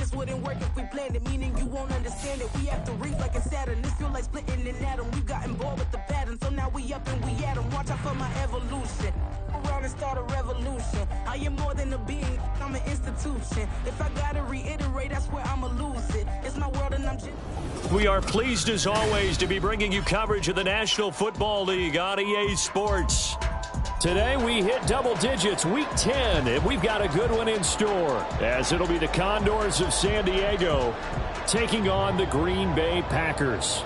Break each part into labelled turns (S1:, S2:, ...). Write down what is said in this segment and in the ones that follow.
S1: this wouldn't work if we planned it, meaning you won't understand it. We have to reef like a Saturn. This feel like splitting an atom. We've gotten bored with the pattern, so now we up and we at 'em. Watch out for my evolution. Around and start a revolution. I am more than a being, I'm an institution. If I gotta reiterate, that's where I'ma lose it. It's my world and I'm just...
S2: We are pleased as always to be bringing you coverage of the National Football League on EA Sports. Today we hit double digits, week 10, and we've got a good one in store, as it'll be the Condors of San Diego taking on the Green Bay Packers.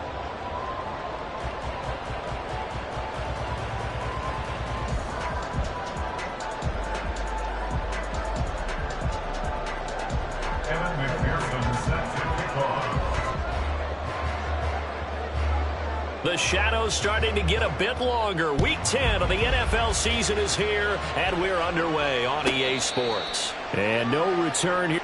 S2: The shadows starting to get a bit longer. Week 10 of the NFL season is here, and we're underway on EA Sports. And no return here.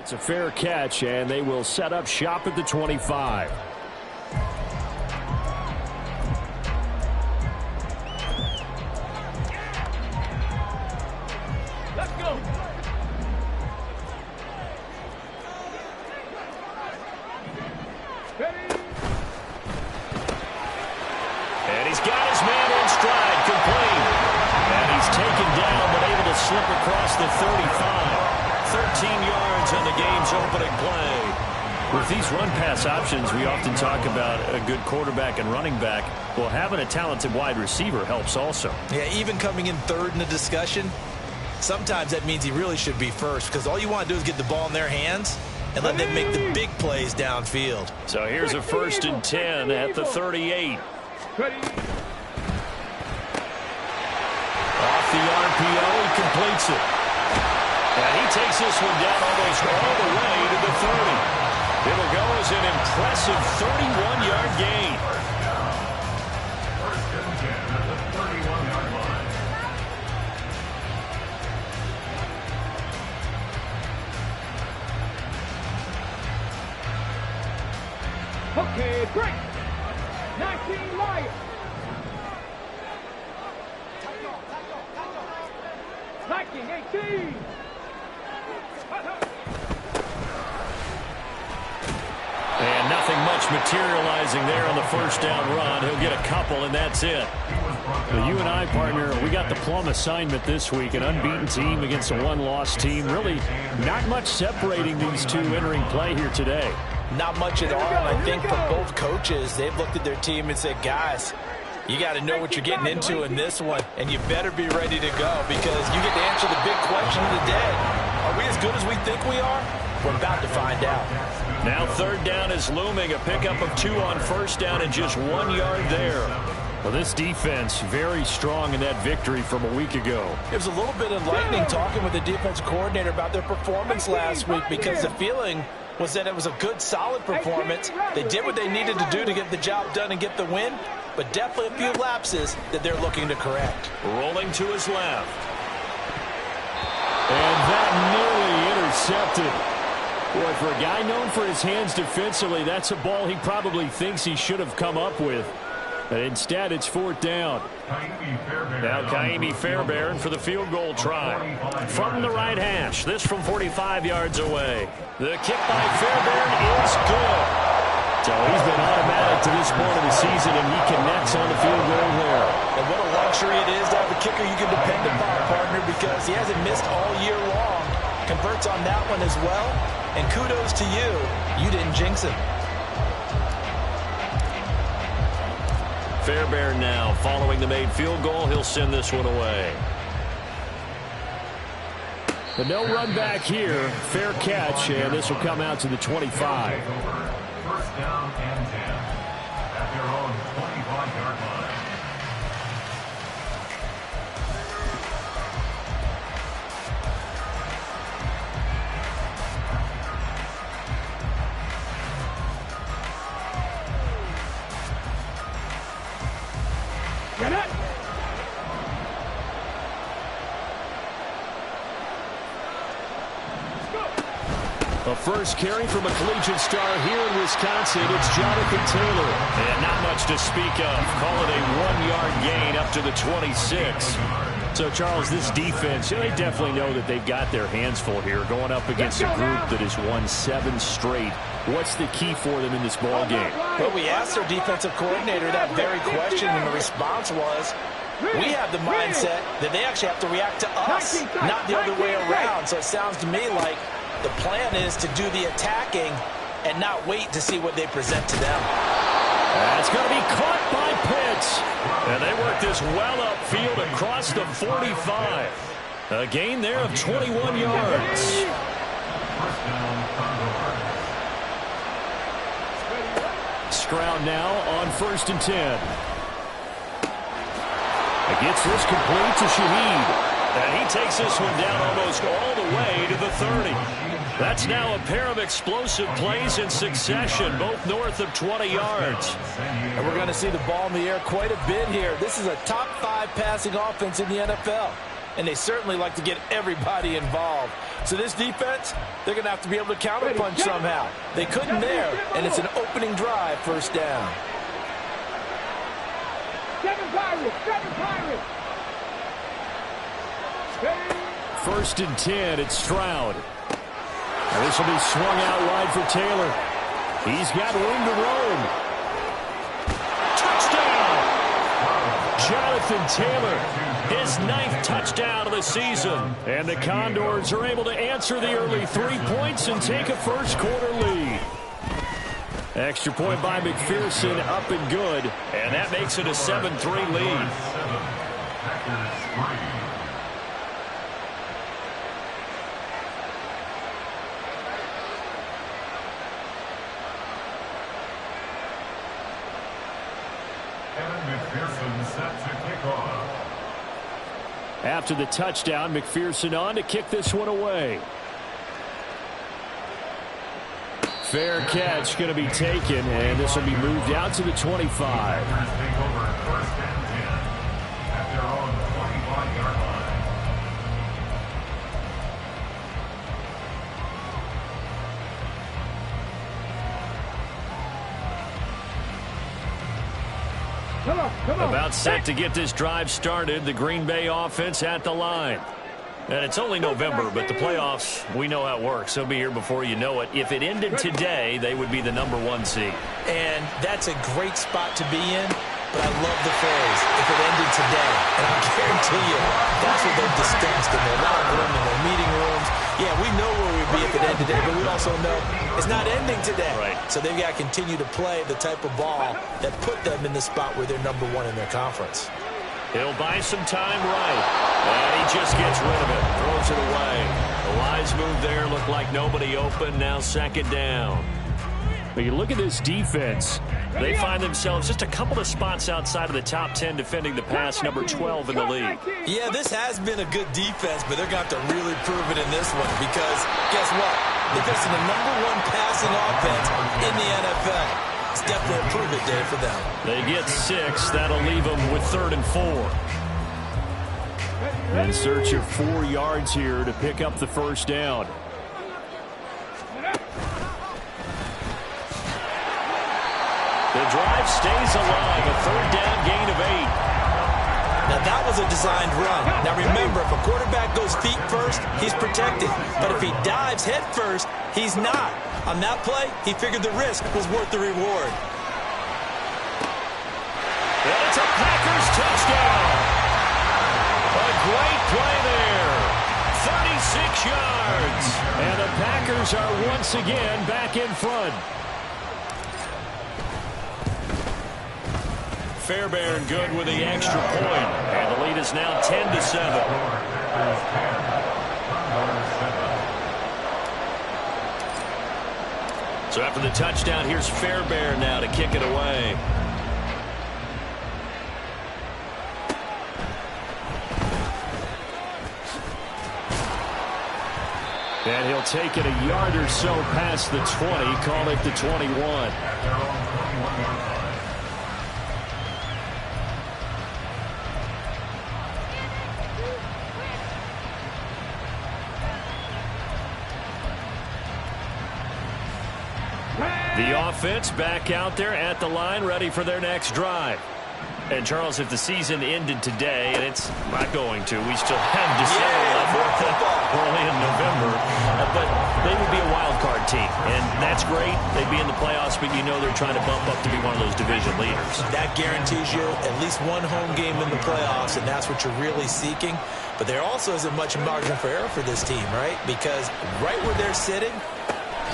S2: It's a fair catch, and they will set up shop at the 25. Let's go. And he's got his man in stride, complete. And he's taken down, but able to slip across the 35. 13 yards on the game's opening play. With these run-pass options, we often talk about a good quarterback and running back. Well, having a talented wide receiver helps also.
S3: Yeah, even coming in third in the discussion, sometimes that means he really should be first, because all you want to do is get the ball in their hands and let them make the big plays downfield.
S2: So here's a 1st and 10 at the 38. Off the RPO, he completes it. And he takes this one down almost all the way to the 30. It'll go as an impressive 31-yard gain.
S4: First and 10 at the 31-yard line.
S5: Okay, break. 19 Lions. 19-18.
S2: And nothing much materializing there on the first down run. He'll get a couple, and that's it. Well, you and I, partner, we got the plum assignment this week. An unbeaten team against a one-loss team. Really not much separating these two entering play here today.
S3: Not much at all, and I think for both coaches, they've looked at their team and said, guys, you got to know what you're getting into in this one, and you better be ready to go, because you get to answer the big question of the day. Are we as good as we think we are? We're about to find out.
S2: Now 3rd down is looming. A pickup of 2 on 1st down and just 1 yard there. Well, this defense very strong in that victory from a week ago.
S3: It was a little bit enlightening talking with the defense coordinator about their performance last week, because the feeling was that it was a good, solid performance. They did what they needed to do to get the job done and get the win, but definitely a few lapses that they're looking to correct.
S2: Rolling to his left. And that nearly intercepted. Boy, for a guy known for his hands defensively, that's a ball he probably thinks he should have come up with. But instead, it's 4th down. Now Kaimi Fairbairn for the field goal try. From the right hash, this from 45 yards away. The kick by Fairbairn is good. So he's been automatic to this point of the season, and he connects on the field goal there.
S3: And what a luxury it is to have a kicker you can depend upon, partner, because he hasn't missed all year long. Converts on that one as well. And kudos to you. You didn't jinx him.
S2: Fairbairn now following the made field goal. He'll send this one away. But no run back here. Fair catch, and this will come out to the 25.
S4: 1st down and 10 at their own 25-yard line.
S2: A first carry from a collegiate star here in Wisconsin. It's Jonathan Taylor. And not much to speak of. Call it a 1-yard gain up to the 26. So, Charles, this defense, they definitely know that they've got their hands full here going up against a group that has won 7 straight. What's the key for them in this ball game?
S3: Well, we asked their defensive coordinator that very question, and the response was, we have the mindset that they actually have to react to us, not the other way around. So it sounds to me like the plan is to do the attacking and not wait to see what they present to them.
S2: That's going to be caught by Pitts. And they work this well upfield across the 45. A gain there of 21 yards. Stroud now on 1st and 10. It gets this complete to Shaheed. And he takes this one down almost all the way to the 30. That's now a pair of explosive plays in succession, both north of 20 yards.
S3: And we're going to see the ball in the air quite a bit here. This is a top 5 passing offense in the NFL. And they certainly like to get everybody involved. So this defense, they're going to have to be able to counterpunch somehow. They couldn't there, and it's an opening drive, 1st down.
S5: 7 Pirates, 7 Pirates.
S2: 1st and 10, it's Stroud. And this will be swung out wide for Taylor. He's got room to roam. Touchdown! Jonathan Taylor, his 9th touchdown of the season. And the Condors are able to answer the early 3 points and take a first-quarter lead. Extra point by McPherson, up and good. And that makes it a 7-3 lead. After the touchdown, McPherson on to kick this one away. Fair catch going to be taken, and this will be moved out to the 25. About set to get this drive started. The Green Bay offense at the line. And it's only November, but the playoffs, we know how it works. They'll be here before you know it. If it ended today, they would be the #1 seed.
S3: And that's a great spot to be in, but I love the phrase, if it ended today. And I guarantee you, that's what they've discussed in their locker room, in their meeting rooms. Yeah, we know where we'd be if it ended today, but we also know it's not ending today.
S2: Right.
S3: So they've got to continue to play the type of ball that put them in the spot where they're #1 in their conference.
S2: He'll buy some time right. And he just gets rid of it. Throws it away. The wise move there. Looked like nobody open. Now 2nd down. But you look at this defense. They find themselves just a couple of spots outside of the top 10 defending the pass, number 12 in the league.
S3: Yeah, this has been a good defense, but they're going to have to really prove it in this one because guess what? They're facing the #1 passing offense in the NFL. It's definitely a prove-it day for them.
S2: They get 6. That'll leave them with 3rd and 4. In search of 4 yards here to pick up the 1st down. The drive stays alive. A 3rd down gain of 8.
S3: Now, that was a designed run. Now, remember, if a quarterback goes feet first, he's protected. But if he dives head first, he's not. On that play, he figured the risk was worth the reward.
S2: And it's a Packers touchdown. A great play there. 36 yards. And the Packers are once again back in front. Fairbairn good with the extra point. And the lead is now 10-7. So after the touchdown, here's Fairbairn now to kick it away. And he'll take it a yard or so past the 20, call it the 21. The offense back out there at the line, ready for their next drive. And, Charles, if the season ended today, and it's not going to, we still have December left early in November, but they would be a wild card team, and that's great. They'd be in the playoffs, but you know they're trying to bump up to be one of those division leaders.
S3: That guarantees you at least one home game in the playoffs, and that's what you're really seeking. But there also isn't much margin for error for this team, right? Because right where they're sitting,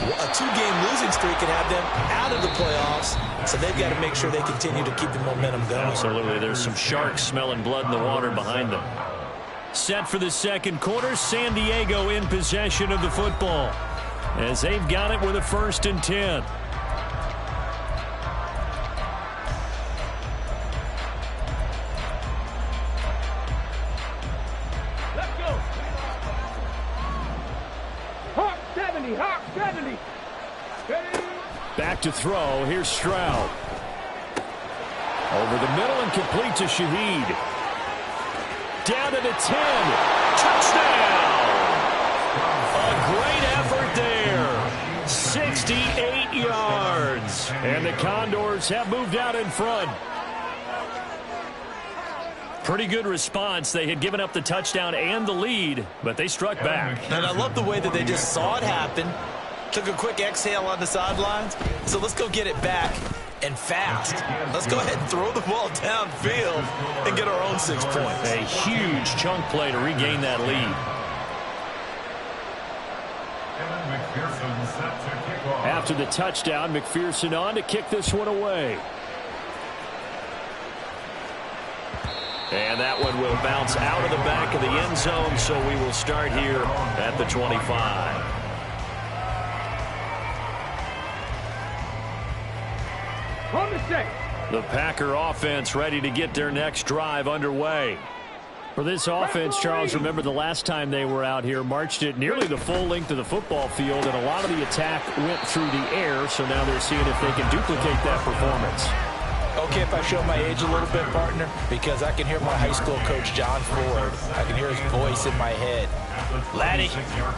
S3: a 2-game losing streak can have them out of the playoffs, so they've got to make sure they continue to keep the momentum going.
S2: Absolutely. There's some sharks smelling blood in the water behind them. Set for the second quarter, San Diego in possession of the football as they've got it with a 1st and 10.
S5: Let's go. Hawk 70, Hawk 70. Ready?
S2: Back to throw. Here's Stroud. Over the middle and complete to Shaheed. Down to the 10. Touchdown! A great effort there. 68 yards. And the Condors have moved out in front. Pretty good response. They had given up the touchdown and the lead, but they struck back.
S3: And I love the way that they just saw it happen. Took a quick exhale on the sidelines. So let's go get it back and fast. Let's go ahead and throw the ball downfield and get our own 6 points.
S2: A huge chunk play to regain that lead. After the touchdown, McPherson on to kick this one away. And that one will bounce out of the back of the end zone, so we will start here at the 25.
S5: On the set.
S2: The Packer offense ready to get their next drive underway. For this offense, Charles, remember the last time they were out here, marched it nearly the full length of the football field, and a lot of the attack went through the air, so now they're seeing if they can duplicate that performance.
S3: Okay, if I show my age a little bit, partner, because I can hear my high school coach, John Ford. I can hear his voice in my head. Laddie,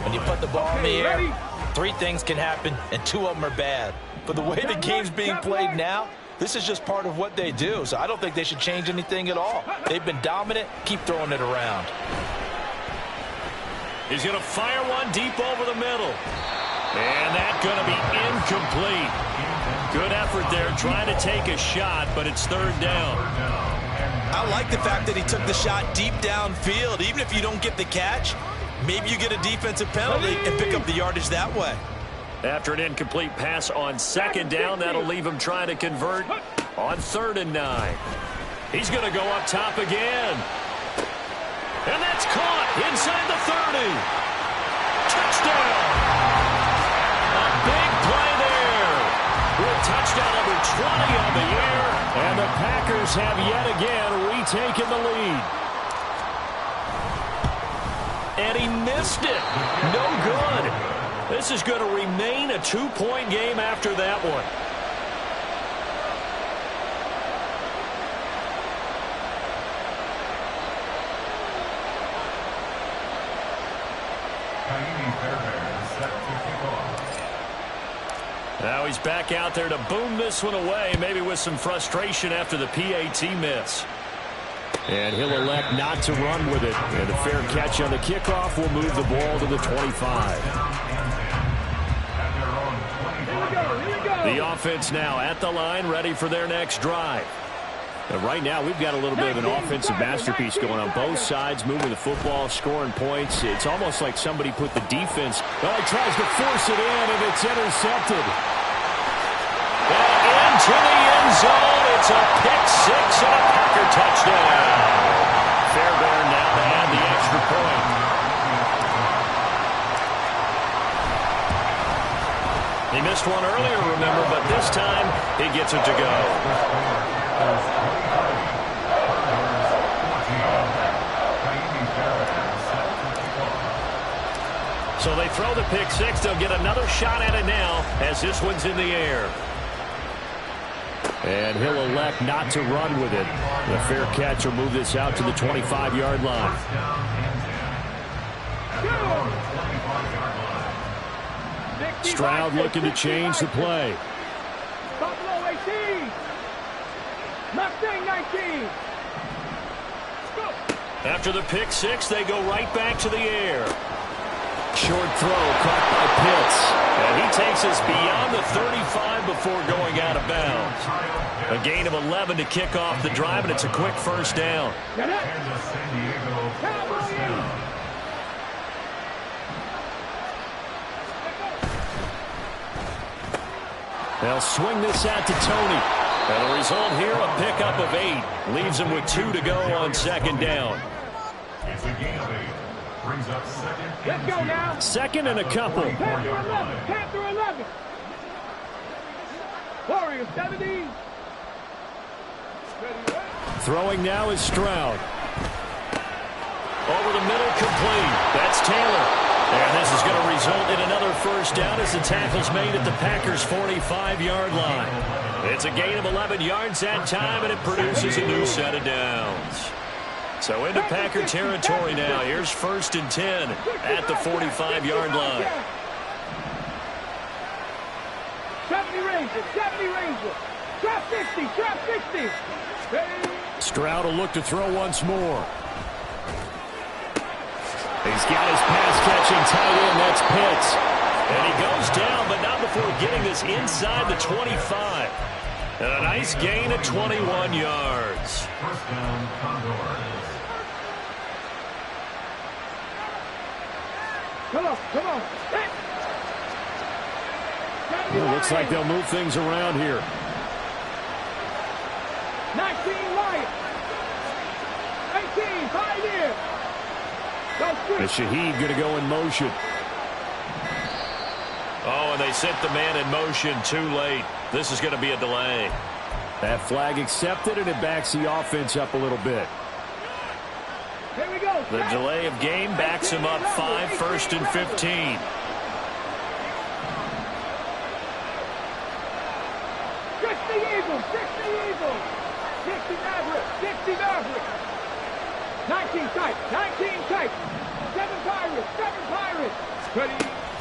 S3: when you put the ball in the air, 3 things can happen, and 2 of them are bad. But the way the game's being played now, this is just part of what they do, so I don't think they should change anything at all. They've been dominant. Keep throwing it around.
S2: He's going to fire one deep over the middle. And that's going to be incomplete. Good effort there trying to take a shot, but it's 3rd down.
S3: I like the fact that he took the shot deep downfield. Even if you don't get the catch, maybe you get a defensive penalty and pick up the yardage that way.
S2: After an incomplete pass on 2nd down, that'll leave him trying to convert on 3rd and 9. He's going to go up top again. And that's caught inside the 30. Touchdown! A big play there. With touchdown number 20 on the air. And the Packers have yet again retaken the lead. And he missed it. No good. This is going to remain a 2-point game after that one. Now he's back out there to boom this one away, maybe with some frustration after the PAT miss. And he'll elect not to run with it. And a fair catch on the kickoff will move the ball to the 25. The offense now at the line, ready for their next drive. And right now, we've got a little bit of an offensive masterpiece going on both sides, moving the football, scoring points. It's almost like somebody put the defense. Oh, he tries to force it in, and it's intercepted. And into the end zone. It's a pick-6 and a Packer touchdown. Fairbairn now to add the extra point. He missed one earlier, remember, but this time he gets it to go. So they throw the pick-6. They'll get another shot at it now as this one's in the air. And he'll elect not to run with it. The fair catch will move this out to the 25-yard line. Stroud looking to change the play.
S5: Mustang 19. Go.
S2: After the pick six, they go right back to the air. Short throw caught by Pitts. And he takes us beyond the 35 before going out of bounds. A gain of 11 to kick off the drive, and it's a quick first down.
S5: Get it.
S4: Kansas San Diego first down.
S2: They'll swing this out to Tony. And the result here, a pickup of 8. Leaves him with 2 to go on second down.
S4: It's a gain of 8. Brings up second.
S5: Let's go now.
S2: Second and a couple.
S5: 10 through 11. 10 through 11. Warriors 70. Ready, right?
S2: Throwing now is Stroud. Over the middle, complete. That's Taylor. And this is going to result in another first down as the tackle's made at the Packers' 45-yard line. It's a gain of 11 yards that time, and it produces a new set of downs. So into Packer territory now. Here's 1st and 10 at the 45-yard line.
S5: 70 Rangers, 70 Rangers. Drop 60, drop 60. Ready?
S2: Stroud will look to throw once more. He's got his pass-catching tight end. That's Pitts. And he goes down, but not before getting this inside the 25. And a nice gain of 21 yards.
S4: First down, Condors.
S5: Come on, come on. Hit.
S2: Well, looks like they'll move things around here.
S5: 19 Lions. 18 Pioneers.
S2: And Shaheed going to go in motion. Oh, and they sent the man in motion too late. This is going to be a delay. That flag accepted, and it backs the offense up a little bit.
S5: Here we go.
S2: The delay of game backs him up 5, 1st and 15.
S5: 60 Eagles, 60 Eagles. 60 Mavericks, 60 Mavericks. 19 tight, 19 tight. 7 Pirates, 7 Pirates. Ready?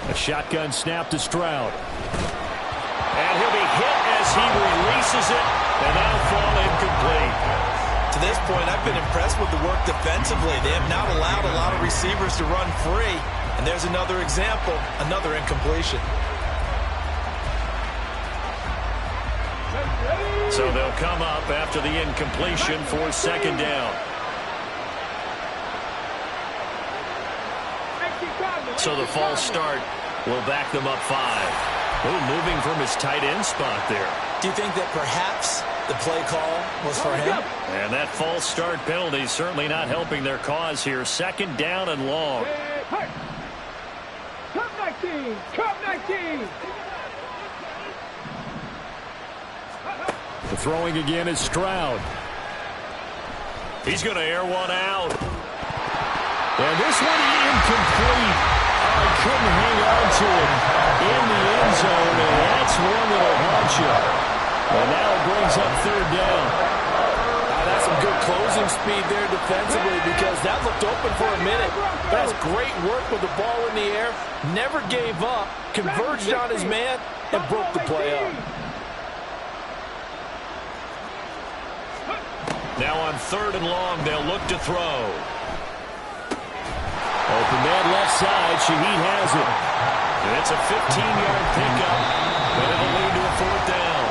S2: A shotgun snap to Stroud. And he'll be hit as he releases it, and that'll fall incomplete.
S3: To this point, I've been impressed with the work defensively. They have not allowed a lot of receivers to run free. And there's another example, another incompletion.
S2: So they'll come up after the incompletion for second down. So the false start will back them up 5. Oh, moving from his tight end spot there.
S3: Do you think that perhaps the play call was for him?
S2: And that false start penalty is certainly not helping their cause here. Second down and long.
S5: Cup 19, Cup 19.
S2: The throwing again is Stroud. He's going to air one out. And this one incomplete. I couldn't hang on to it in the end zone, and that's one that'll haunt you. And now it brings up third down.
S3: That's some good closing speed there defensively because that looked open for a minute. That's great work with the ball in the air. Never gave up, converged on his man, and broke the play up.
S2: Now on 3rd and long, they'll look to throw. Open man left side. Shaheed has it. And it's a 15-yard pickup. And it'll lead to a 4th down.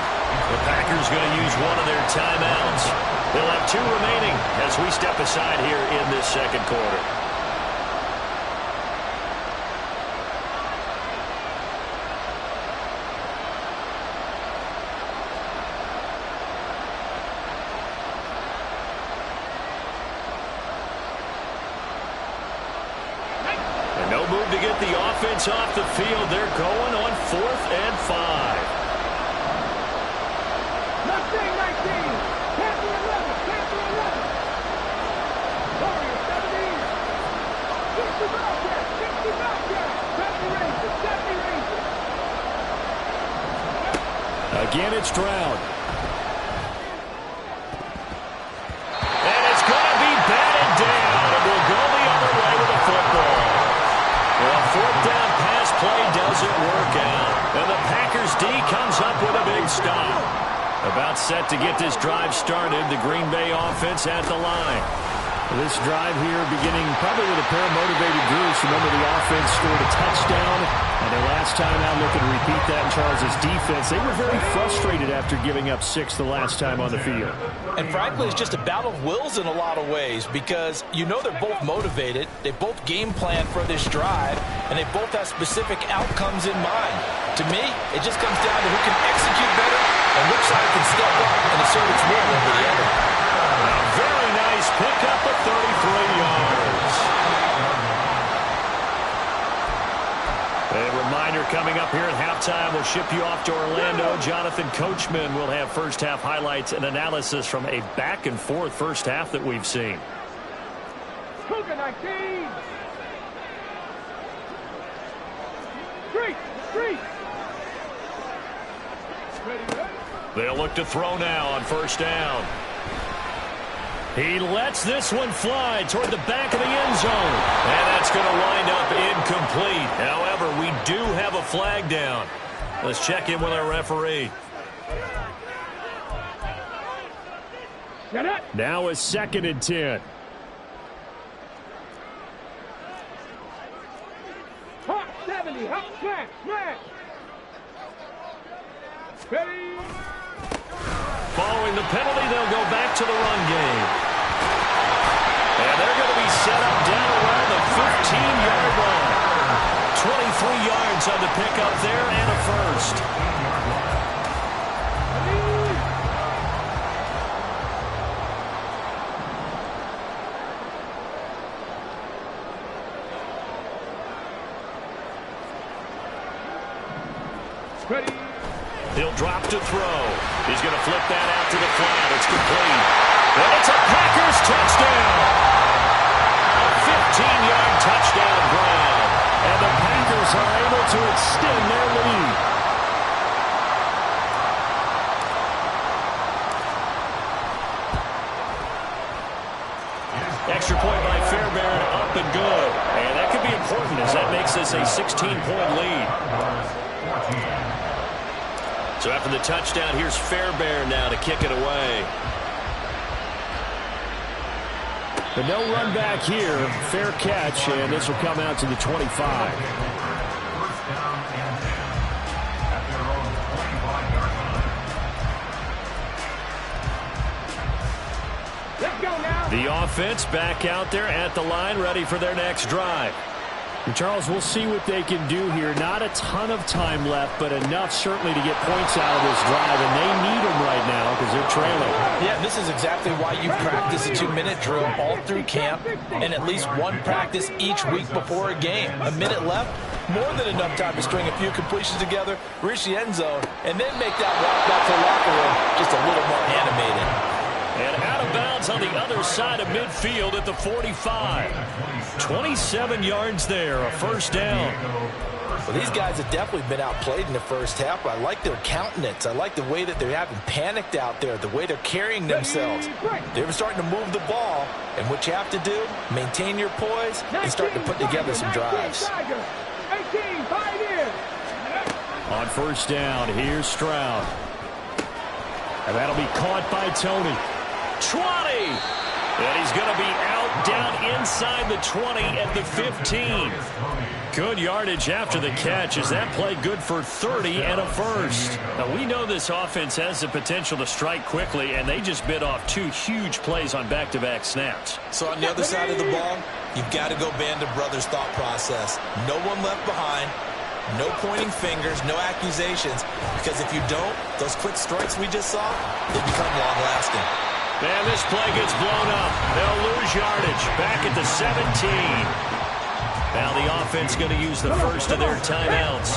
S2: The Packers going to use one of their timeouts. They'll have 2 remaining as we step aside here in this second quarter. No move to get the offense off the field. They're going on 4th and 5.
S5: Mustang 19, 10 through 11, 10 through 11. Warriors 70. 60 Bobcats, 60 Bobcats. 70 Rangers, 70 Rangers.
S2: Again, it's Stroud. And it's going to be batted down. And we'll go the other way with the football. Well, 4th down pass play doesn't work out. And the Packers D comes up with a big stop. About set to get this drive started. The Green Bay offense at the line. This drive here beginning probably with a pair of motivated groups. Remember, the offense scored a touchdown, and their last time out looking to repeat that in Charles' defense. They were very frustrated after giving up 6 the last time on the field.
S3: And frankly, it's just a battle of wills in a lot of ways because you know they're both motivated. They both game plan for this drive, and they both have specific outcomes in mind. To me, it just comes down to who can execute better and which side can step up and assert its will over the other.
S2: Very nice pickup of 33 yards. A reminder coming up here at halftime. We'll ship you off to Orlando. Jonathan Coachman will have first half highlights and analysis from a back and forth first half that we've seen.
S5: Cougar 19. Street.
S2: They'll look to throw now on first down. He lets this one fly toward the back of the end zone. And that's going to wind up incomplete. However, we do have a flag down. Let's check in with our referee. Now a 2nd and 10.
S5: Hot 70, hot smash. Ready.
S2: Following the penalty, they'll go back to the run game. And they're going to be set up down around the 15-yard line. 23 yards on the pickup there and a first.
S5: Ready.
S2: He'll drop to throw. He's going to flip that out to the flat. It's complete. And it's a Packers touchdown. A 15-yard touchdown grab. And the Packers are able to extend their lead. Extra point by Fairbairn, up and good. And that could be important as that makes this a 16-point lead. So after the touchdown, here's Fairbairn now to kick it away. But no run back here. Fair catch, and this will come out to the 25.
S4: First down and 10 at their own 25-yard line.
S5: Let's go now.
S2: The offense back out there at the line, ready for their next drive. And Charles, we'll see what they can do here. Not a ton of time left, but enough certainly to get points out of this drive, and they need them right now because they're trailing.
S3: Yeah, this is exactly why you practice a 2-minute drill all through camp and at least one practice each week before a game. A minute left, more than enough time to string a few completions together, reach the end zone, and then make that walk back to the locker room just a little more animated.
S2: And out of bounds on the other side of midfield at the 45. 27 yards there, a first down.
S3: Well, these guys have definitely been outplayed in the first half, but I like their countenance. I like the way that they're having panicked out there, the way they're carrying themselves. They're starting to move the ball, and what you have to do, maintain your poise and start to put together some drives.
S5: 18, fight in.
S2: On first down, here's Stroud. And that'll be caught by Tony. 20! And he's going to be out down inside the 20 at the 15. Good yardage after the catch as that play good for 30 and a first. Now, we know this offense has the potential to strike quickly, and they just bit off 2 huge plays on back-to-back snaps.
S3: So on the other side of the ball, you've got to go Band of Brothers thought process. No one left behind. No pointing fingers, no accusations, because if you don't, those quick strikes we just saw, they become long-lasting.
S2: And this play gets blown up. They'll lose yardage back at the 17. Now the offense going to use the first of their timeouts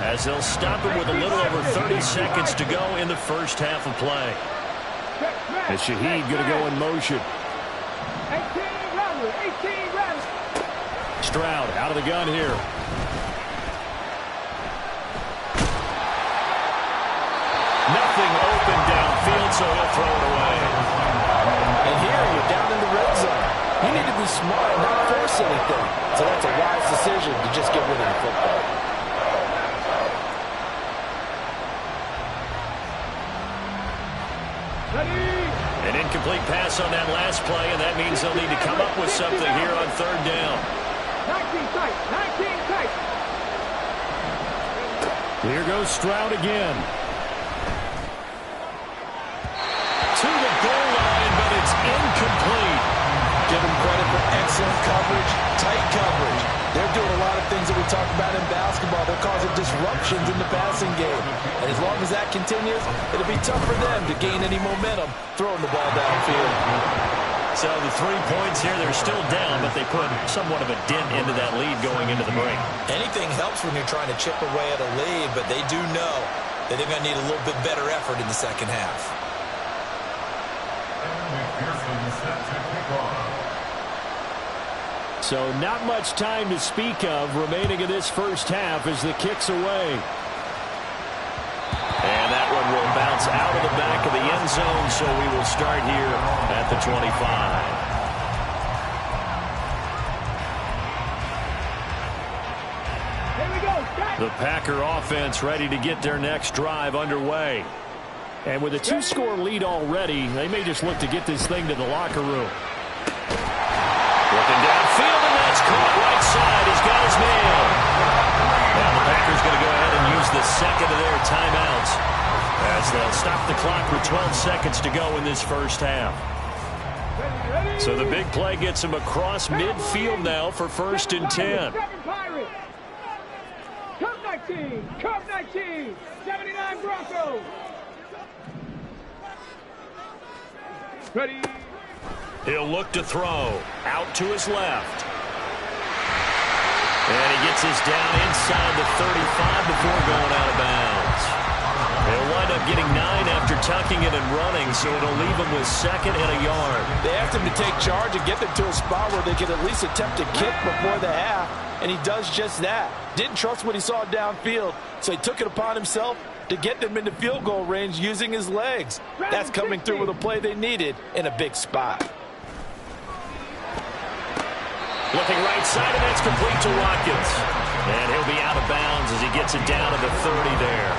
S2: as they'll stop it with a little over 30 seconds to go in the first half of play. And Shaheed going to go in motion.
S5: 18 runners.
S2: Stroud out of the gun here. Nothing open downfield, so he'll throw it away.
S3: And here you're down in the red zone. You need to be smart and not force anything. So that's a wise decision to just get rid of the football.
S2: An incomplete pass on that last play, and that means they'll need to come up with something here on third down.
S5: 19 tight, 19 tight.
S2: Here goes Stroud again. To the goal line, but it's incomplete.
S3: Give them credit for excellent coverage, tight coverage. They're doing a lot of things that we talk about in basketball. They're causing disruptions in the passing game. And as long as that continues, it'll be tough for them to gain any momentum throwing the ball downfield.
S2: So the 3 points here, they're still down, but they put somewhat of a dent into that lead going into the break.
S3: Anything helps when you're trying to chip away at a lead, but they do know that they're going to need a little bit better effort in the second half.
S2: So not much time to speak of remaining in this first half as the kick's away. And that one will bounce out of the back of the end zone, so we will start here at the 25.
S5: Here we go.
S2: The Packer offense ready to get their next drive underway. And with a 2-score lead already, they may just look to get this thing to the locker room. Looking downfield, and that's caught right side. He's got his man. Now the Packers going to go ahead and use the second of their timeouts as they'll stop the clock with 12 seconds to go in this first half. So the big play gets him across midfield now for 1st and 10.
S5: 7 Pirates. Cup 19. Cup 19. 79 Broncos. Ready.
S2: He'll look to throw. Out to his left. And he gets his down inside the 35 before going out of bounds. He'll wind up getting 9 after tucking it and running, so it'll leave him with 2nd and a yard.
S3: They asked him to take charge and get them to a spot where they could at least attempt to kick before the half, and he does just that. Didn't trust what he saw downfield, so he took it upon himself to get them into field goal range using his legs. That's coming through with a play they needed in a big spot.
S2: Looking right side, and that's complete to Watkins. And he'll be out of bounds as he gets it down to the 30 there.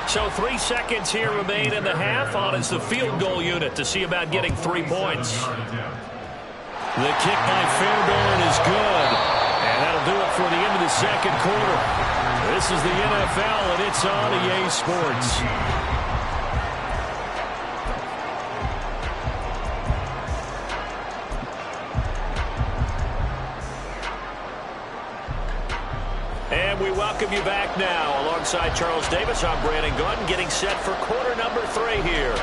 S2: So 3 seconds here remain in the half. On is the field goal unit to see about getting 3 points. The kick by Fairbairn is good. And that'll do it for the end of the second quarter. This is the NFL, and it's on EA Sports. And we welcome you back now. Alongside Charles Davis, I'm Brandon Gordon, getting set for quarter number 3 here.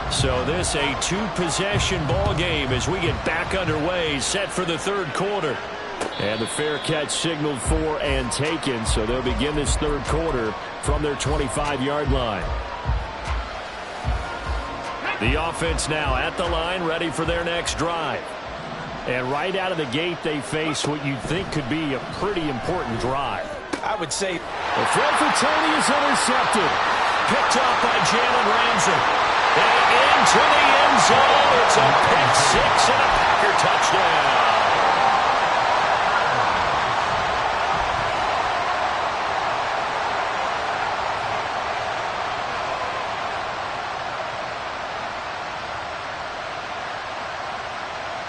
S2: So this a 2-possession ball game as we get back underway, set for the 3rd quarter. And the fair catch signaled for and taken, so they'll begin this 3rd quarter from their 25-yard line. The offense now at the line, ready for their next drive. And right out of the gate, they face what you'd think could be a pretty important drive.
S3: I would say
S2: the throw for Tony is intercepted. Picked off by Jalen Ramsey. And into the end zone. It's a pick 6 and a Packer touchdown.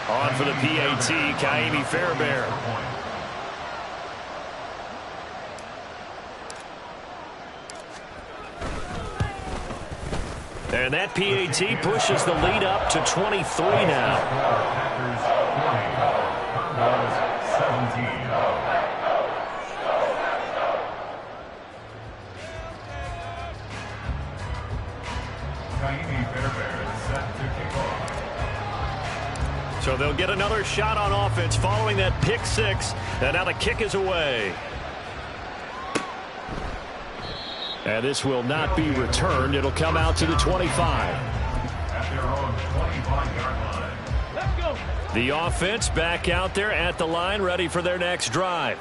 S2: On for the PAT, Kaimi Fairbairn. And that PAT pushes the lead up to 23 now. So they'll get another shot on offense following that pick 6. And now the kick is away. And this will not be returned. It'll come out to the 25.
S4: At their own 25-yard line.
S5: Let's go.
S2: The offense back out there at the line, ready for their next drive.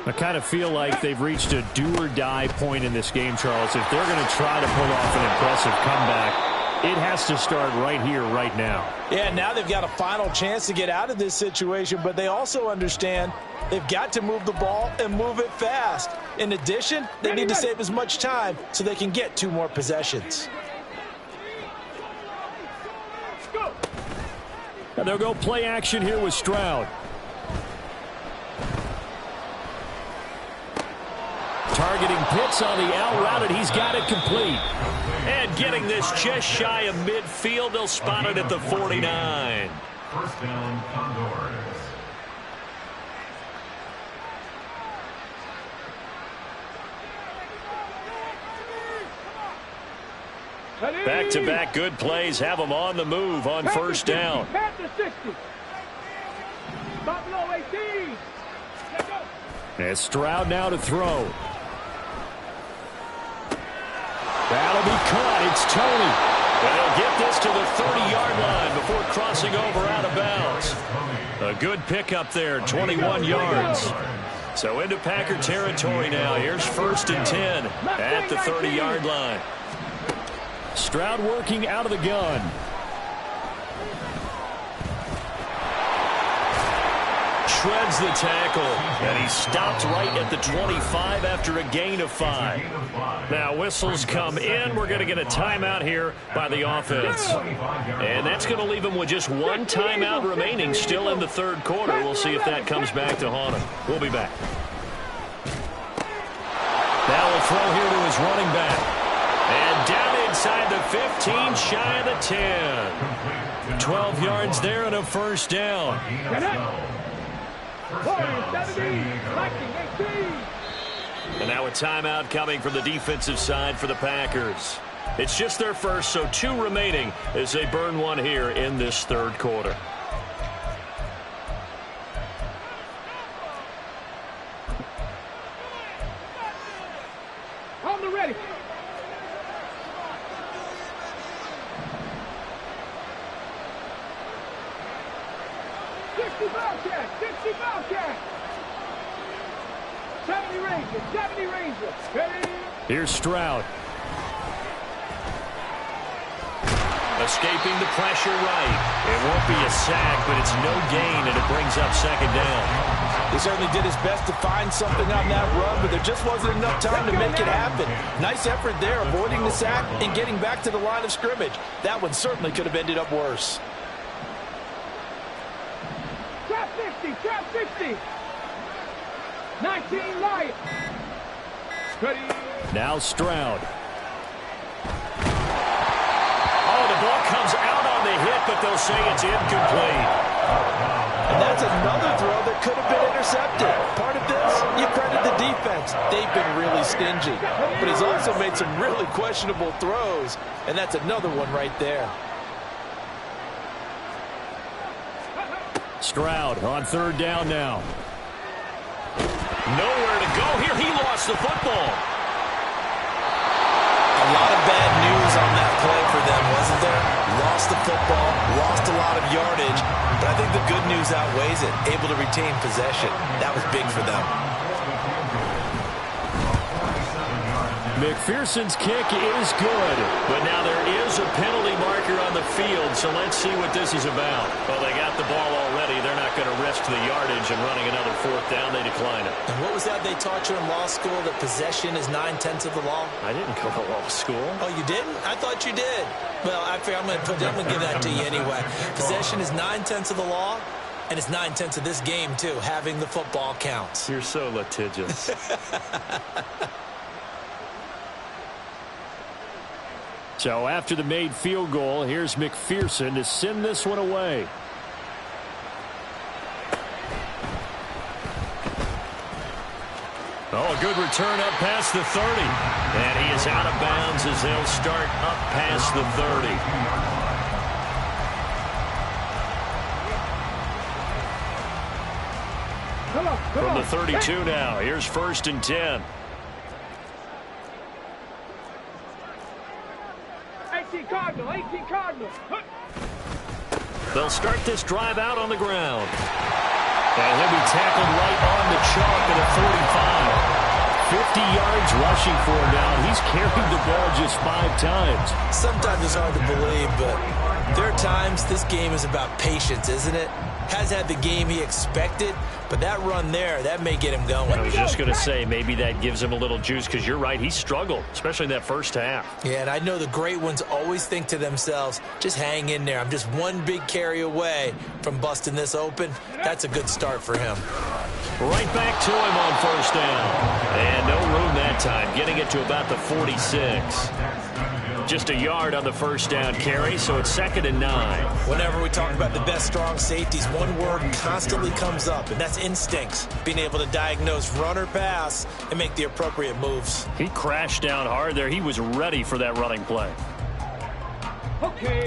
S2: I kind of feel like they've reached a do-or-die point in this game, Charles. If they're going to try to pull off an impressive comeback, it has to start right here, right now.
S3: Yeah, now they've got a final chance to get out of this situation, but they also understand they've got to move the ball and move it fast. In addition, they need to save as much time so they can get 2 more possessions.
S2: And they'll go play action here with Stroud. Targeting Pitts on the out route, and he's got it complete. And getting this just shy of midfield, they'll spot it at the 49.
S4: First down, Condors.
S2: Back-to-back good plays have them on the move on first down.
S5: Back to 60. Buffalo 18. Let's go.
S2: And Stroud now to throw. That'll be caught. It's Tony. And they'll get this to the 30-yard line before crossing over out of bounds. A good pickup there, 21 yards. So into Packer territory now. Here's 1st and 10 at the 30-yard line. Stroud working out of the gun. Shreds the tackle, and he stopped right at the 25 after a gain of 5. Now whistles come in. We're going to get a timeout here by the offense. And that's going to leave him with just 1 timeout remaining still in the 3rd quarter. We'll see if that comes back to haunt him. We'll be back. Now a throw here to his running back. And down inside the 15, shy of the 10. 12 yards there and a first down. And now a timeout coming from the defensive side for the Packers. It's just their first, so 2 remaining as they burn 1 here in this 3rd quarter.
S5: On the ready. Bobcat. 70 Rangers. Ready?
S2: Here's Stroud. Escaping the pressure right. It won't be a sack, but it's no gain, and it brings up 2nd down.
S3: He certainly did his best to find something on that run, but there just wasn't enough time to make it happen. Nice effort there, avoiding the sack and getting back to the line of scrimmage. That one certainly could have ended up worse.
S5: Trap 60. 19 Lions. Ready.
S2: Now Stroud. Oh, the ball comes out on the hit, but they'll say it's incomplete.
S3: And that's another throw that could have been intercepted. Part of this, you credit the defense. They've been really stingy. But he's also made some really questionable throws, and that's another one right there.
S2: Stroud on 3rd down now. Nowhere to go here. He lost the football.
S3: A lot of bad news on that play for them, wasn't there? Lost the football, lost a lot of yardage, but I think the good news outweighs it. Able to retain possession. That was big for them.
S2: McPherson's kick is good, but now there is a penalty marker on the field, so let's see what this is about. Well, they got the ball already. They're not going to risk the yardage and running another 4th down. They decline it.
S3: And what was that they taught you in law school, that possession is 9/10 of the law?
S2: I didn't go to law school.
S3: Oh, you didn't? I thought you did. Well, I'm going to give that to you anyway. Possession is 9/10 of the law, and it's 9/10 of this game, too. Having the football counts.
S2: You're so litigious. So after the made field goal, here's McPherson to send this one away. Oh, a good return up past the 30. And he is out of bounds as they'll start up past the 30. From the 32 now, here's 1st and 10.
S5: 18 Cardinals.
S2: They'll start this drive out on the ground. And he'll be tackled right on the chalk at a 45. 50 yards rushing for him now. He's carried the ball just 5 times.
S3: Sometimes it's hard to believe, but there are times this game is about patience, isn't it? Has had the game he expected, but that run there, that may get him going.
S2: I was just going to say, maybe that gives him a little juice, because you're right, he struggled, especially in that first half.
S3: Yeah, and I know the great ones always think to themselves, just hang in there. I'm just one big carry away from busting this open. That's a good start for him.
S2: Right back to him on first down. And no room that time, getting it to about the 46. Just a yard on the first down carry, so it's 2nd and 9.
S3: Whenever we talk about the best strong safeties, one word constantly comes up, and that's instincts. Being able to diagnose run or pass and make the appropriate moves.
S2: He crashed down hard there. He was ready for that running play.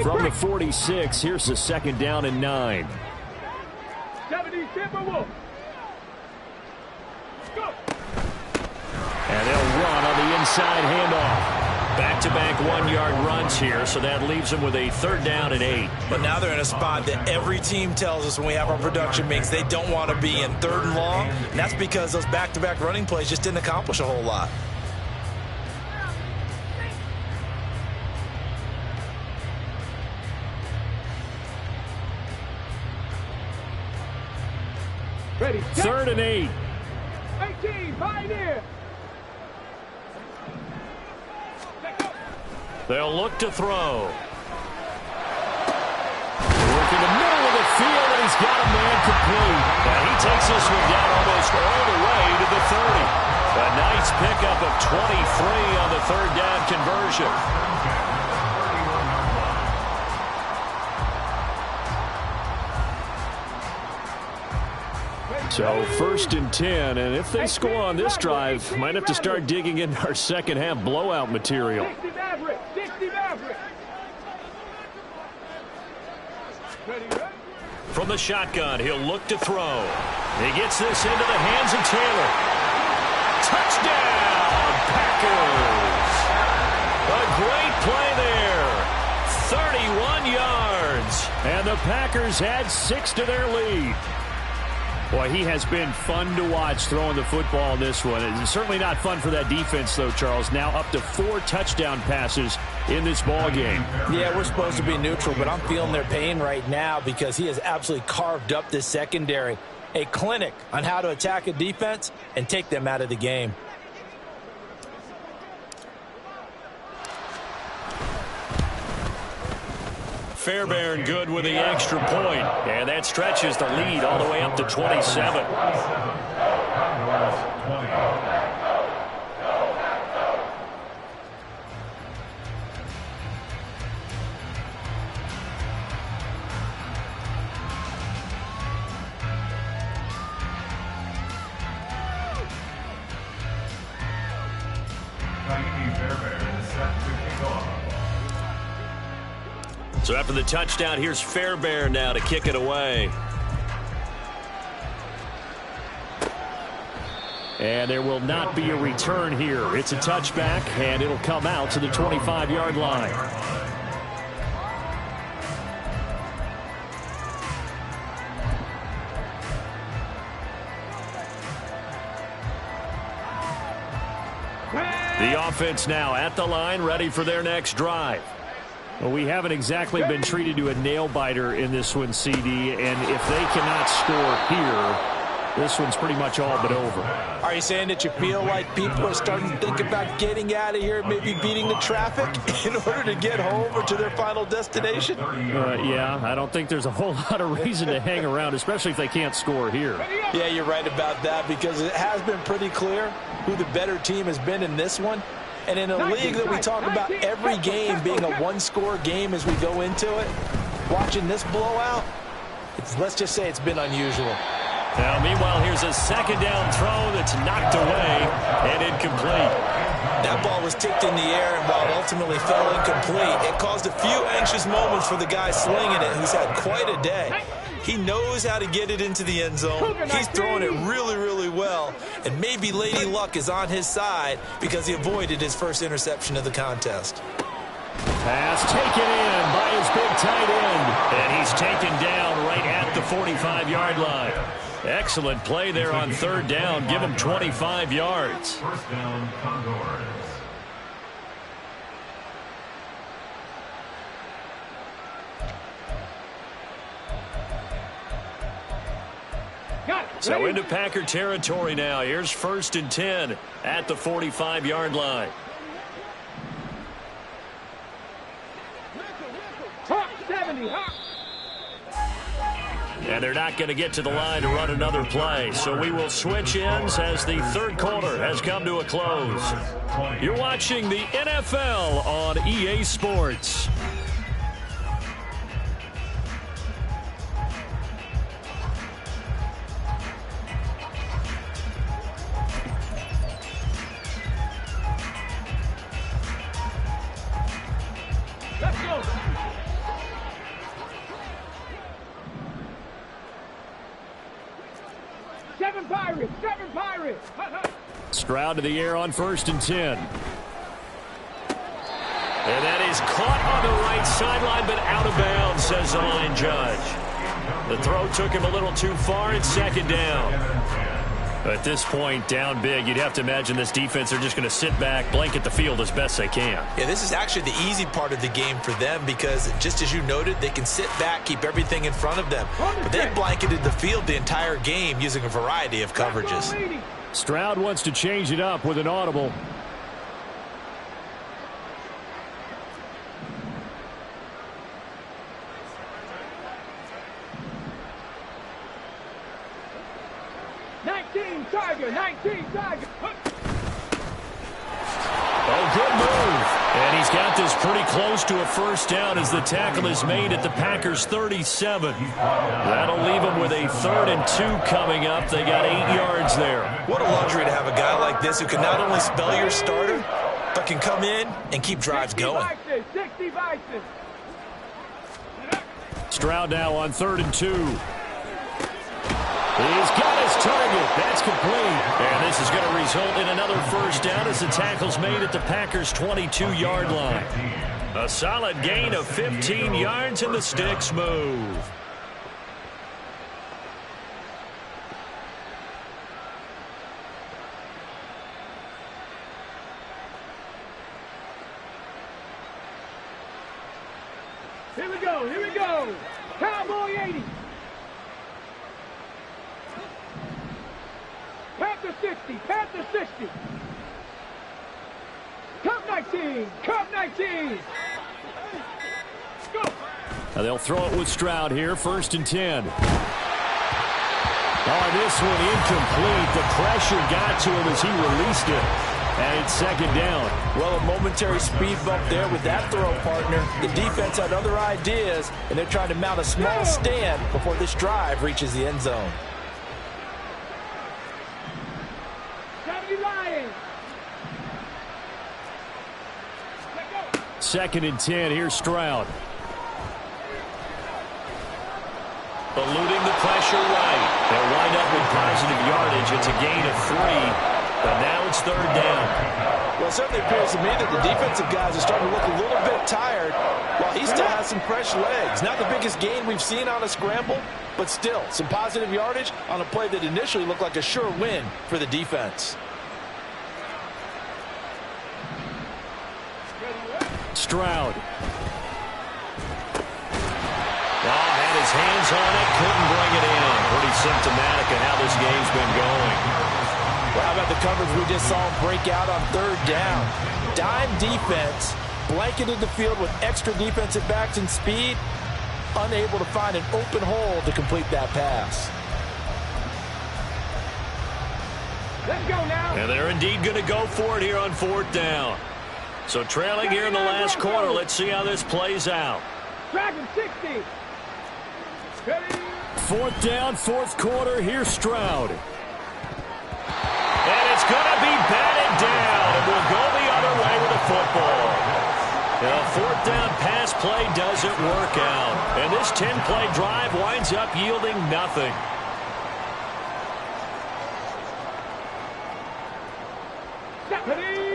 S2: From the 46, here's the 2nd down and 9.
S5: 70 Timberwolves. Go.
S2: And they'll run on the inside handoff. Back-to-back 1-yard runs here, so that leaves them with a 3rd down and 8.
S3: But now they're in a spot that every team tells us when we have our production meetings they don't want to be in, 3rd and long. And that's because those back-to-back running plays just didn't accomplish a whole lot.
S5: Ready.
S2: 3rd and 8.
S5: 18, Pioneer.
S2: They'll look to throw. Work in the middle of the field, and he's got a man complete. And he takes this one down almost all the way to the 30. A nice pickup of 23 on the 3rd down conversion. So 1st and 10, and if they score on this drive, might have to start digging into our second half blowout material.
S5: 60 Maverick, 60 Maverick. Ready.
S2: From the shotgun, he'll look to throw. He gets this into the hands of Taylor. Touchdown, Packers! A great play there. 31 yards. And the Packers add 6 to their lead. Boy, he has been fun to watch throwing the football in this one. It's certainly not fun for that defense, though, Charles. Now up to 4 touchdown passes in this ball game.
S3: Yeah, we're supposed to be neutral, but I'm feeling their pain right now because he has absolutely carved up this secondary. A clinic on how to attack a defense and take them out of the game.
S2: Fairbairn good with the extra point, and that stretches the lead all the way up to 27.
S4: Fairbairn is set to kick off.
S2: So after the touchdown, here's Fairbairn now to kick it away. And there will not be a return here. It's a touchback, and it'll come out to the 25-yard line. The offense now at the line, ready for their next drive. Well, we haven't exactly been treated to a nail-biter in this one, CD, and if they cannot score here, this one's pretty much all but over.
S3: Are you saying that you feel like people are starting to think about getting out of here, maybe beating the traffic in order to get home or to their final destination?
S2: Yeah, I don't think there's a whole lot of reason to hang around, especially if they can't score here.
S3: Yeah, you're right about that because it has been pretty clear who the better team has been in this one. And in a league that we talk about every game being a one-score game as we go into it, watching this blowout, let's just say it's been unusual.
S2: Now, meanwhile, here's a 2nd down throw that's knocked away and incomplete.
S3: That ball was tipped in the air, and while it ultimately fell incomplete, it caused a few anxious moments for the guy slinging it, who's had quite a day. He knows how to get it into the end zone. He's throwing it really, really well, and maybe Lady Luck is on his side because he avoided his first interception of the contest.
S2: Pass taken in by his big tight end, and he's taken down right at the 45-yard line. Excellent play there on third down. Give them 25 yards.
S4: First down, Condors.
S2: So into Packer territory now. Here's 1st and 10 at the 45-yard line.
S5: Hawk 70, Hawk.
S2: And they're not going to get to the line to run another play. So we will switch ends as the third quarter has come to a close. You're watching the NFL on EA Sports.
S5: Let's go. Seven Pirates, seven Pirates.
S2: Stroud to the air on 1st and 10. And that is caught on the right sideline, but out of bounds, says the line judge. The throw took him a little too far. It's 2nd down. At this point, down big, you'd have to imagine this defense are just going to sit back, blanket the field as best they can.
S3: Yeah, this is actually the easy part of the game for them because, just as you noted, they can sit back, keep everything in front of them. But they blanketed the field the entire game using a variety of coverages.
S2: Stroud wants to change it up with an audible.
S5: Tiger, 19 Tiger.
S2: Oh, good move. And he's got this pretty close to a first down as the tackle is made at the Packers' 37. That'll leave them with a 3rd and 2 coming up. They got 8 yards there.
S3: What a luxury to have a guy like this who can not only spell your starter, but can come in and keep drives going.
S5: 60 Bison.
S2: Stroud now on 3rd and 2. He's got his target. That's complete. And this is going to result in another first down as the tackle's made at the Packers' 22-yard line. A solid gain of 15 yards and the sticks move.
S5: Here we go, here we go. Cowboy 80. Panther 60, Panther 60. Cup 19, Cup 19. Go.
S2: Now they'll throw it with Stroud here, 1st and 10. Oh, this one incomplete. The pressure got to him as he released it. And it's 2nd down.
S3: Well, a momentary speed bump there with that throw, partner. The defense had other ideas, and they're trying to mount a small stand before this drive reaches the end zone.
S5: 70 Lions.
S2: 2nd and 10. Here's Stroud. Eluding the pressure right. They'll wind up with positive yardage. It's a gain of 3. But now it's 3rd down.
S3: Well, it certainly appears to me that the defensive guys are starting to look a little bit tired while he still has some fresh legs. Not the biggest gain we've seen on a scramble, but still some positive yardage on a play that initially looked like a sure win for the defense.
S2: Stroud. Had his hands on it, couldn't bring it in. Pretty symptomatic of how this game's been going.
S3: Well, how about the coverage we just saw him break out on 3rd down? Dime defense, blanketed the field with extra defensive backs and speed, unable to find an open hole to complete that pass.
S5: Let's go now.
S2: And they're indeed going to go for it here on 4th down. So trailing here in the last quarter, let's see how this plays out.
S5: Dragon 60. Ready.
S2: 4th down, 4th quarter. Here's Stroud. And it's going to be batted down. And we'll go the other way with the football. The 4th down pass play doesn't work out. And this 10-play drive winds up yielding nothing.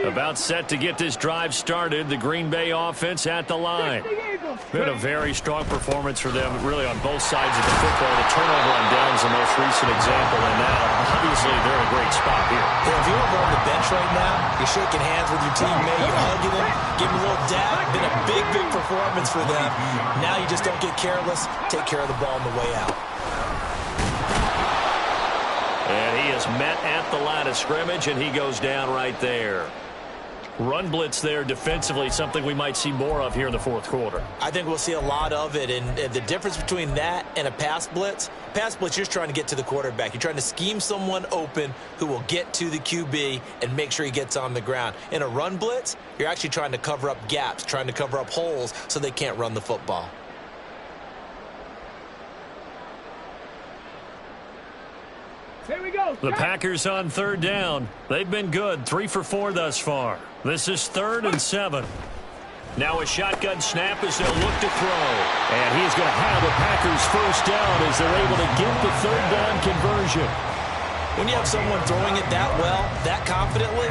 S2: About set to get this drive started. The Green Bay offense at the line.
S5: 60 Eagles,
S2: Been a very strong performance for them, really, on both sides of the football. The turnover on downs the most recent example, and now, obviously, they're in a great spot here.
S3: Yeah, if you're over on the bench right now, you're shaking hands with your teammate, you're hugging him, giving him a little dab. Been a big, big performance for them. Now you just don't get careless. Take care of the ball on the way out.
S2: And he is met at the line of scrimmage, and he goes down right there. Run blitz there defensively, something we might see more of here in the fourth quarter.
S3: I think we'll see a lot of it, and the difference between that and a pass blitz, you're just trying to get to the quarterback. You're trying to scheme someone open who will get to the QB and make sure he gets on the ground. In a run blitz, you're actually trying to cover up gaps, trying to cover up holes so they can't run the football.
S5: Here we go.
S2: The Packers on third down. They've been good, 3 for 4 thus far. This is 3rd and 7. Now a shotgun snap as they'll look to throw. And he's going to have the Packers first down as they're able to get the third down conversion.
S3: When you have someone throwing it that well, that confidently,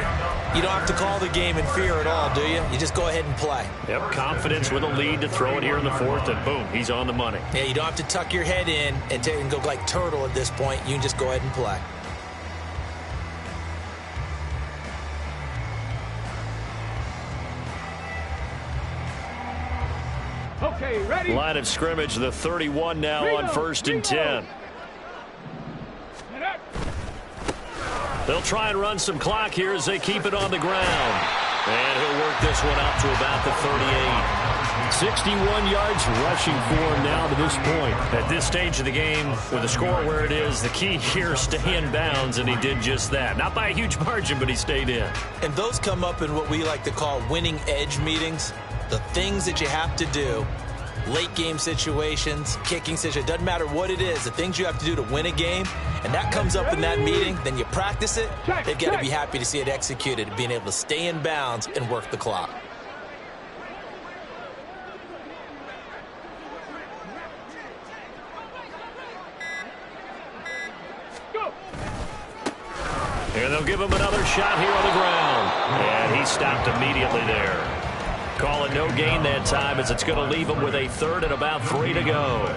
S3: you don't have to call the game in fear at all, do you? You just go ahead and play.
S2: Yep, confidence with a lead to throw it here in the fourth, and boom, he's on the money.
S3: Yeah, you don't have to tuck your head in and go like turtle at this point. You can just go ahead and play.
S5: Okay, ready?
S2: Line of scrimmage, the 31 now on 1st and 10. They'll try and run some clock here as they keep it on the ground. And he'll work this one out to about the 38. 61 yards rushing for him now to this point. At this stage of the game, with the score where it is, the key here is stay in bounds, and he did just that. Not by a huge margin, but he stayed in.
S3: And those come up in what we like to call winning edge meetings. The things that you have to do. Late game situations, kicking situations, doesn't matter what it is, the things you have to do to win a game, and that comes up in that meeting, then you practice it, they've got to be happy to see it executed, being able to stay in bounds and work the clock.
S2: And they'll give him another shot here on the ground. And he stopped immediately there. Call it no gain that time as it's going to leave him with a 3rd and about 3 to go.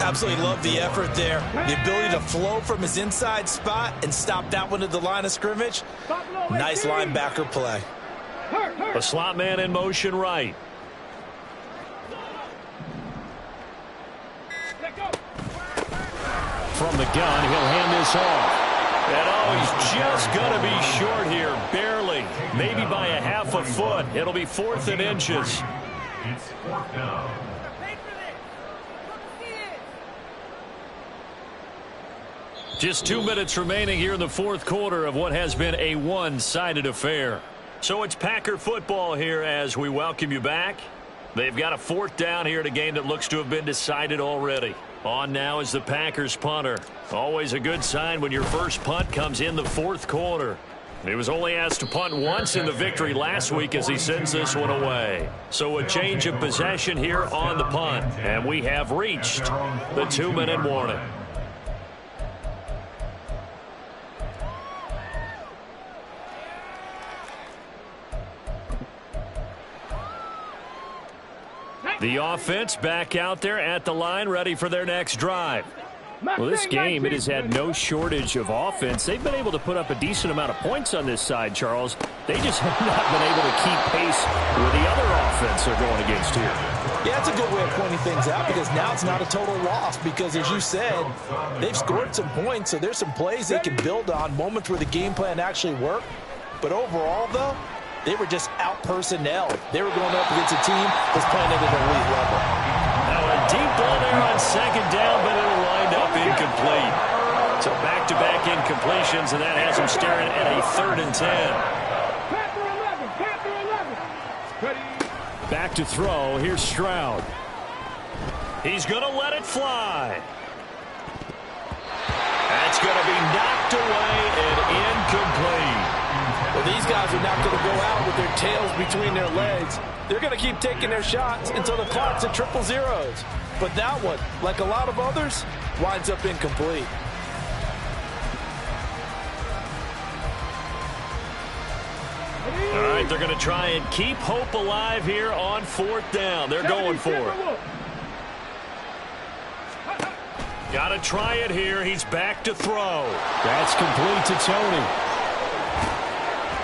S3: Absolutely love the effort there. The ability to flow from his inside spot and stop that one at the line of scrimmage. Nice linebacker play.
S2: A slot man in motion right. From the gun, he'll hand this off. And he's just going to be short here, barely. Maybe by a half a foot. It'll be 4th and inches.
S4: It's 4th down.
S2: Just 2 minutes remaining here in the fourth quarter of what has been a one-sided affair. So it's Packer football here as we welcome you back. They've got a 4th down here at a game that looks to have been decided already. On now is the Packers punter. Always a good sign when your first punt comes in the fourth quarter. He was only asked to punt once in the victory last week as he sends this one away. So a change of possession here on the punt. And we have reached the 2-minute warning. The offense back out there at the line, ready for their next drive. Well, this game, it has had no shortage of offense. They've been able to put up a decent amount of points on this side, Charles. They just have not been able to keep pace with the other offense they're going against here.
S3: Yeah, it's a good way of pointing things out because now it's not a total loss because, as you said, they've scored some points, so there's some plays they can build on, moments where the game plan actually worked. But overall, though, they were just out-personnelled. They were going up against a team that's playing at an elite level.
S2: Now a deep ball there on 2nd down, but it'll wind up incomplete. So back-to-back incompletions, and that has them staring at a 3rd and 10. Back to throw. Here's Stroud. He's going to let it fly. That's going to be knocked away and incomplete.
S3: Well, these guys are not going to go out with their tails between their legs. They're going to keep taking their shots until the clock's at 000. But that one, like a lot of others, winds up incomplete.
S2: All right, they're going to try and keep hope alive here on 4th down. They're going for it. Got to try it here. He's back to throw. That's complete to Tony.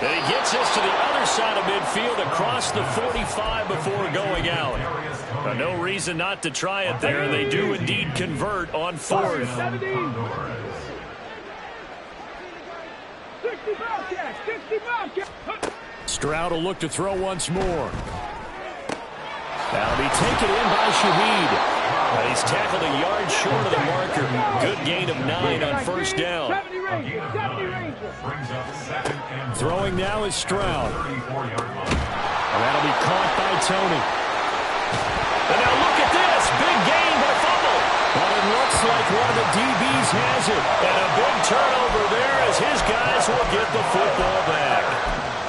S2: And he gets this to the other side of midfield across the 45 before going out. Now, no reason not to try it there. They do indeed convert on 4th.
S5: 60
S2: Stroud will look to throw once more. That'll be taken in by Shaheed. He's tackled a yard short of the marker. Good gain of 9 on 1st down. Throwing now is Stroud. And that'll be caught by Tony. And now look at this. Big gain by fumble. But it looks like one of the DBs has it. And a big turnover there as his guys will get the football back.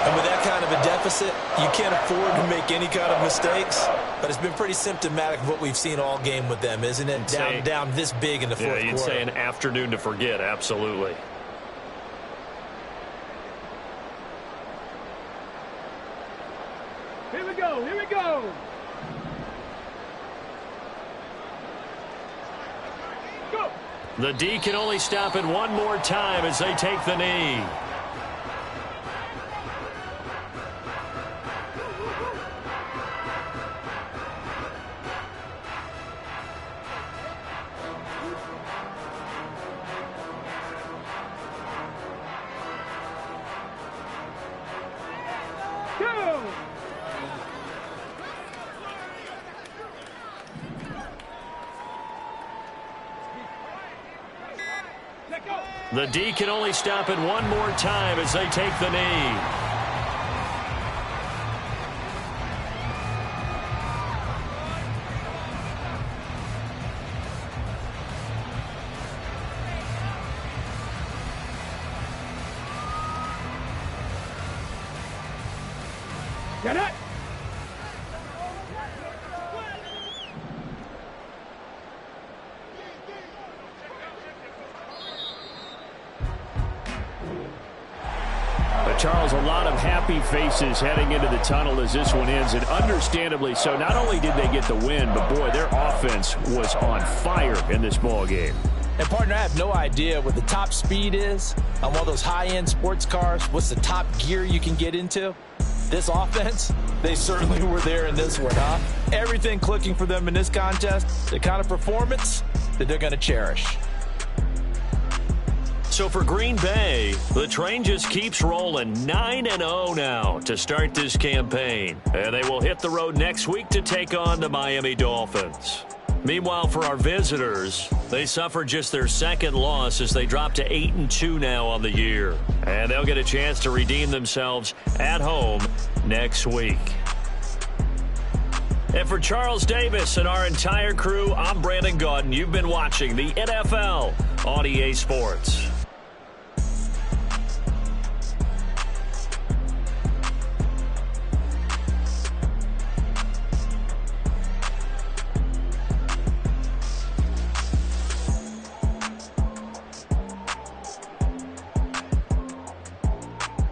S3: And with that kind of a deficit, you can't afford to make any kind of mistakes. But it's been pretty symptomatic of what we've seen all game with them, isn't it? Down this big in the fourth quarter.
S2: Yeah, you'd say an afternoon to forget, absolutely.
S5: Here we go, here we go. Go.
S2: The D can only stop it one more time as they take the knee. The D can only stop it one more time as they take the knee.
S5: Get it.
S2: Charles, a lot of happy faces heading into the tunnel as this one ends, and understandably so. Not only did they get the win, but boy, their offense was on fire in this ball game.
S3: And partner, I have no idea what the top speed is on one of those high-end sports cars. What's the top gear you can get into? This offense, they certainly were there in this one, huh? Everything clicking for them in this contest, the kind of performance that they're going to cherish.
S2: So for Green Bay, the train just keeps rolling 9-0 now to start this campaign. And they will hit the road next week to take on the Miami Dolphins. Meanwhile, for our visitors, they suffered just their second loss as they drop to 8-2 now on the year. And they'll get a chance to redeem themselves at home next week. And for Charles Davis and our entire crew, I'm Brandon Gaudin. You've been watching the NFL on EA Sports.